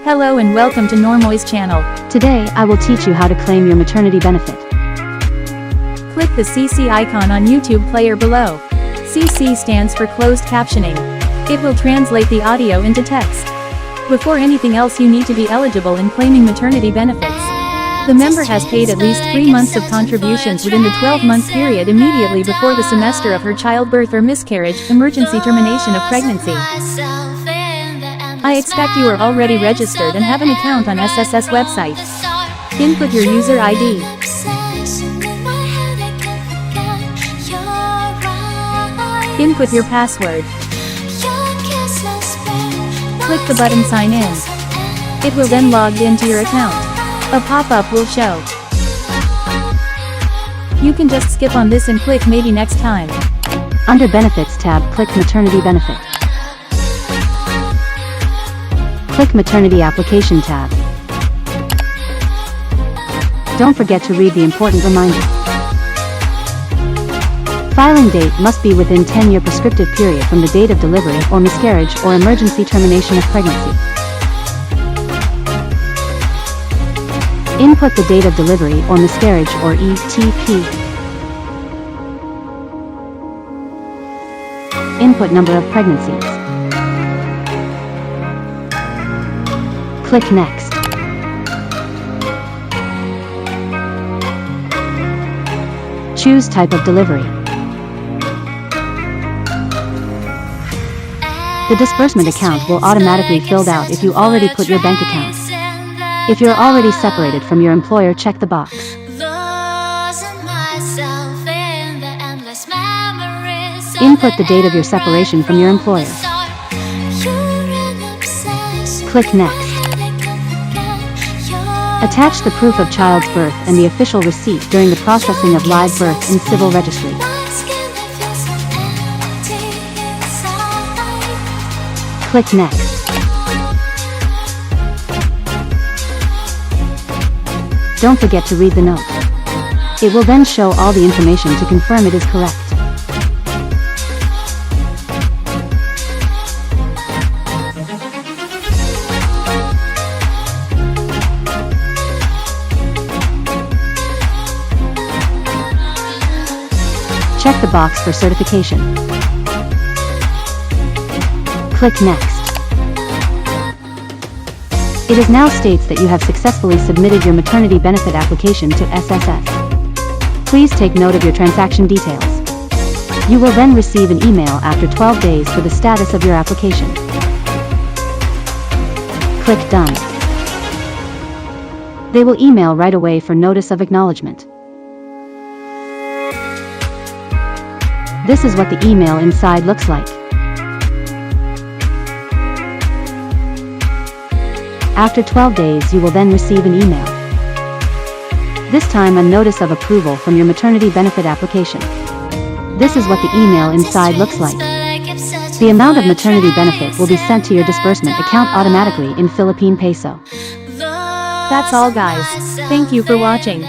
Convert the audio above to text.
Hello and welcome to Normoy's channel. Today, I will teach you how to claim your maternity benefit. Click the CC icon on YouTube player below. CC stands for closed captioning. It will translate the audio into text. Before anything else, you need to be eligible in claiming maternity benefits. The member has paid at least 3 months of contributions within the 12-month period immediately before the semester of her childbirth or miscarriage, emergency termination of pregnancy. I expect you are already registered and have an account on SSS website. Input your user ID. Input your password. Click the button Sign In. It will then log into your account. A pop-up will show. You can just skip on this and click Maybe next time. Under Benefits tab, click Maternity Benefit. Click Maternity Application tab. Don't forget to read the important reminder. Filing date must be within 10-year prescriptive period from the date of delivery or miscarriage or emergency termination of pregnancy. Input the date of delivery or miscarriage or ETP. Input number of pregnancies. Click Next. Choose type of delivery. The disbursement account will automatically filled out if you already put your bank account. If you're already separated from your employer, check the box. Input the date of your separation from your employer. Click Next. Attach the proof of child's birth and the official receipt during the processing of live birth in civil registry. Click Next. Don't forget to read the note. It will then show all the information to confirm it is correct. Check the box for certification. Click Next. It is now states that you have successfully submitted your maternity benefit application to SSS. Please take note of your transaction details. You will then receive an email after 12 days for the status of your application. Click Done. They will email right away for notice of acknowledgement. This is what the email inside looks like. After 12 days, you will then receive an email. This time a notice of approval from your maternity benefit application. This is what the email inside looks like. The amount of maternity benefit will be sent to your disbursement account automatically in Philippine peso. That's all, guys. Thank you for watching.